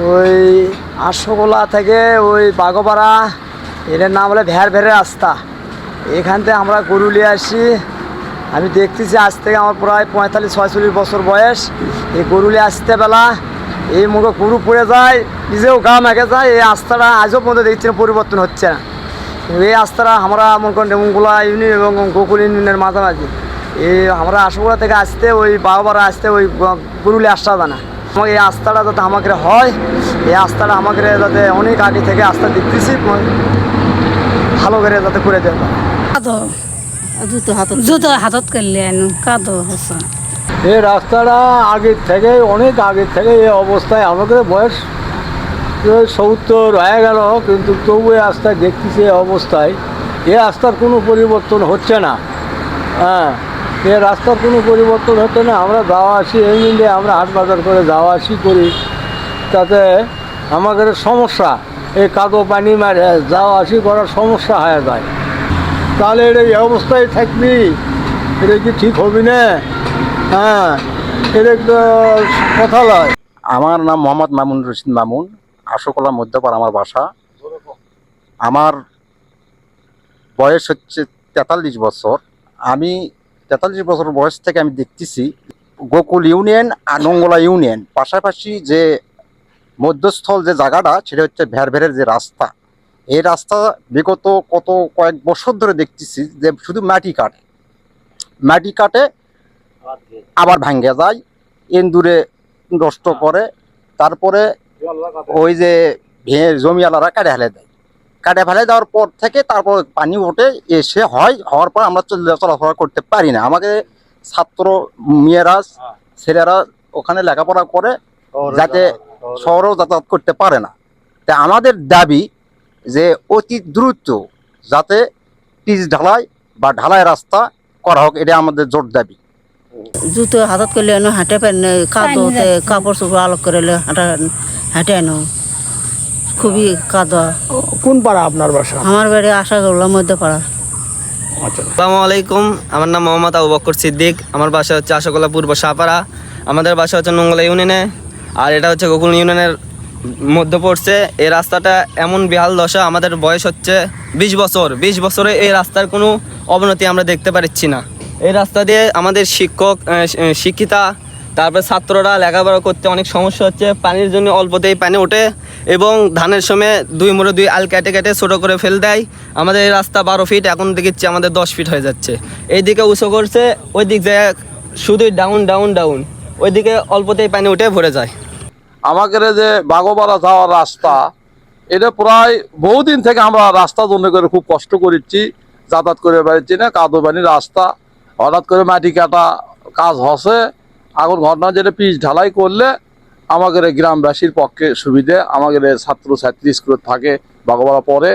ওই আরশোলা থেকে ওই বাগোপাড়া এর নাম বলে ভেড়ের রাস্তা। এখান থেকে আমরা গরু নিয়ে আসি। আমি দেখতেছি আজ থেকে আমার প্রায় 45-46 বছর বয়স। এই গরু নিয়ে আসতে বেলা এই মুখে গরু পড়ে যায়, নিজেও গা মেখে যায়। এই রাস্তাটা আজও পর্যন্ত দেখছি না, পরিবর্তন হচ্ছে না। এই রাস্তাটা আমরা মনে করেন ডেমুগুলা ইউনিয়ন এবং গোকুল ইউনিয়নের মাঝামাঝি। এই আমরা আরশোলা থেকে আসতে ওই বাগোপাড়া আসতে ওই গরু নিয়ে আসা যায় না। আমাকে এই রাস্তাটা যাতে আমাকে হয়, এই রাস্তাটা আমাকে যাতে অনেক আগে থেকে রাস্তা দেখতেছি ভালো করে যাতে করে দেয়। জুতো হাতত করলে কাদো হচ্ছে। এই রাস্তাটা আগের থেকে অনেক আগের থেকে এই অবস্থায় আমাদের বয়স 70 হয়ে গেল, কিন্তু তবু এই রাস্তায় দেখতেছি এই অবস্থায়। এই রাস্তার কোনো পরিবর্তন হচ্ছে না। হ্যাঁ, এই রাস্তার কোনো পরিবর্তন হচ্ছে না। আমরা যাওয়া আসি এই মিলে আমরা হাট বাজার করে যাওয়া আসি করি, তাতে আমাদের সমস্যা এই কাদো পানি মারে যাওয়া আসি করার সমস্যা হয়ে যায়। তাহলে এটা এই অবস্থায় থাকবি, এটা কি ঠিক হবি না? হ্যাঁ, এটা একটা কথা লয়। আমার নাম মোহাম্মদ মামুন রশিদ মামুন, আশোকলা মধ্যপাড়া আমার বাসা। আমার বয়স হচ্ছে 43 বছর। আমি 43 বছর বয়স থেকে আমি দেখতেছি গোকুল ইউনিয়ন আর নঙ্গলা ইউনিয়ন পাশাপাশি যে মধ্যস্থল যে জায়গাটা, সেটা হচ্ছে ভেড়ের যে রাস্তা। এই রাস্তা বিগত কয়েক বছর ধরে দেখতেছি যে শুধু মাটি কাটে আবার ভাঙ্গে যায়, এন্দুরে নষ্ট করে, তারপরে ওই যে জমিওয়ালারা কাটে ফেলে দেওয়ার পর থেকে তারপর পানি ওঠে, এসে হওয়ার পর আমরা চলাফেরা করতে পারি না। আমাকে ছাত্র মেয়েরা ছেলেরা ওখানে লেখাপড়া করে যাতে শহরেও যাতায়াত করতে পারে না। তা আমাদের দাবি যে অতি দ্রুত যাতে পিচ ঢালাই বা ঢালাই রাস্তা করা হোক, এটা আমাদের জোর দাবি। জুতো হাতত করলে হাঁটে পারেন কাদোতে, কাপড় চোপড় আলোক করে হাঁটে খুবই কাদা। কোন পাড়া আপনার বাসা? আমার বাড়ি আশা করলাম মধ্যপাড়া। আসসালামু আলাইকুম, আমার নাম মোহাম্মদ আবু বকর সিদ্দিক। আমার বাসা হচ্ছে আশাকোলা পূর্ব শাহপাড়া। আমাদের বাসা হচ্ছে নঙ্গলা ইউনিয়নে, আর এটা হচ্ছে গোকুল ইউনিয়নের মধ্যে পড়ছে। এই রাস্তাটা এমন বেহাল দশা। আমাদের বয়স হচ্ছে 20 বছর। 20 বছরে এই রাস্তার কোনো অবনতি আমরা দেখতে পাচ্ছি না। এই রাস্তা দিয়ে আমাদের শিক্ষিতা তারপরে ছাত্ররা লেখাপড়া করতে অনেক সমস্যা হচ্ছে। পানির জন্য অল্পতেই পানি ওঠে এবং ধানের সময় 2 মুড়ো 2 আল কেটে ছোটো করে ফেল দেয়। আমাদের এই রাস্তা 12 ফিট, এখন দেখছি আমাদের 10 ফিট হয়ে যাচ্ছে। এইদিকে উঁচু করছে, ওই দিক যায় শুধুই ডাউন, ওইদিকে অল্পতেই পানি উঠে ভরে যায়। আমাদের যে বাগোপাড়া যাওয়ার রাস্তা, এটা প্রায় বহুদিন থেকে আমরা রাস্তা জন্য করে খুব কষ্ট করেছি, যাতায়াত করে বেড়াচ্ছি না। কাদো পানি রাস্তা, হঠাৎ করে মাটি কাটা কাজ হচ্ছে। এখন ঘটনা যেটা পিচ ঢালাই করলে আমাদের গ্রামবাসীর পক্ষে সুবিধে। আমাদের ছাত্রছাত্রী স্কুলে থাকে বাগোপাড়া পরে,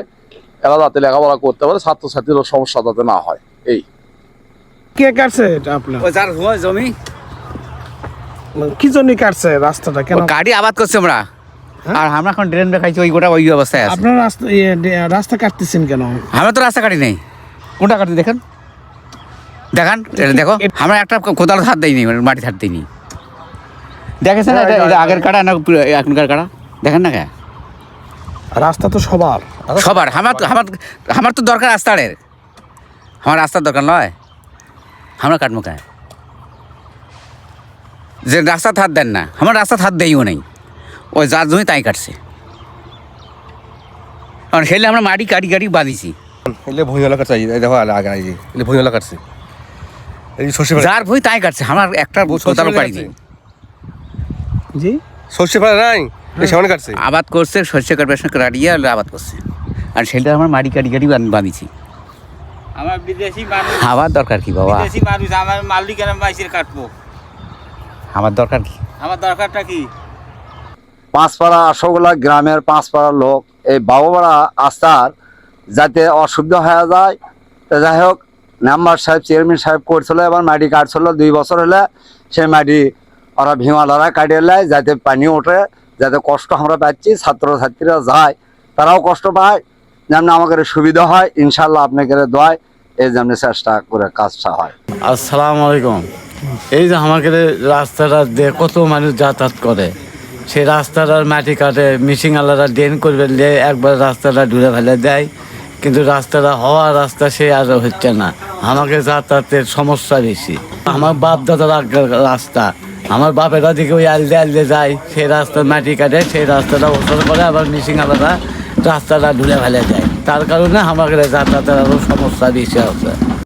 এরা যাতে লেখাপড়া করতে পারে, ছাত্রছাত্রীর সমস্যা যাতে না হয়। এই কে কাটছে এটা আপনার? যার জমি কি জন্য কাটছে রাস্তাটা? কেন গাড়ি আবাদ করছে আমরা, আর আমরা এখন ড্রেন দেখাইছি, ওই গোটা ওই অবস্থায় আছে। আপনার রাস্তা কাটতেছেন কেন? আমরা তো রাস্তা কাটি নাই। কোনটা কাটি দেখেন এটা দেখো, আমরা একটা কোদাল হাত দিইনি, মাটির হাত দিইনি। দেখেছেন এটা আগের কাটা না এখনকার কাটা? দেখেন না কে রাস্তা তো সবার। আমার তো দরকার রাস্তার, আমার রাস্তার দরকার নয়। আমরা কাটবো কে? যে রাস্তা হাত দেন না, আমার রাস্তা হাত দেইও নাই, ওই যার জমি তাই কাটছে। কারণ সেলে আমরা মাটি কাটি বাঁধিছি। ভুঁইওয়ালা কাটছে, দেখো আগে ভুঁইওয়ালা কাটছে, এই সর্ষে যার ভুঁই তাই কাটছে, আমার একটা কোদাল পারিনি। জি, সর্ষে ফেলা নাই, সামনে কাটছে। আবাদ করছে, শস্য কাটবে কাটিয়ে আবাদ করছে, আর সেটা আমার মাটি কাটি বাঁধিছি। আমার বিদেশি মানুষ, আমার দরকার কি বাবা? বিদেশি মানুষ, আমার মালিক আর মাইসের কাটবো। আমার দরকার কি? আমার দরকারটা কি? পাঁচপাড়া আশোকলা গ্রামের পাঁচপাড়ার লোক এই বাগোপাড়া আস্তার যাতে অসুবিধা হয়ে যায়। তো যাই হোক, মেম্বার সাহেব চেয়ারম্যান সাহেব করছিল, এবার মাটি কাটছিল 2 বছর হলে। সেই মাটি ওরা ভিমালারা কাটিয়ে নেয় যাতে পানি ওঠে, যাতে কষ্ট আমরা পাচ্ছি, ছাত্রছাত্রীরা যায় তারাও কষ্ট পায়, যেমন আমাদের সুবিধা হয়। ইনশাল্লাহ আপনাদের দোয়ায় এই যেমন চেষ্টা করে কাজটা হয়। আসসালামু আলাইকুম। এই যে আমাদের রাস্তাটা দিয়ে কত মানুষ যাতায়াত করে, সেই রাস্তাটার মাটি কাটে, মিশিং আলাদা ড্রেন করবে দিয়ে একবার রাস্তাটা ঢুলে ফেলে দেয়, কিন্তু রাস্তাটা হওয়া রাস্তা সে আর হচ্ছে না। আমাকে যাতায়াতের সমস্যা বেশি। আমার বাপ দাদার আগের রাস্তা, আমার বাপেরা দিকে ওই আলদে আলদে যায়, সেই রাস্তার মাটি কাটে, সেই রাস্তাটা ওসর করে আবার মিশিং আলাদা রাস্তাটা ঢুলে ফেলে দেয়। তার কারণে আমাকে যাতায়াতের আরও সমস্যা বেশি হচ্ছে।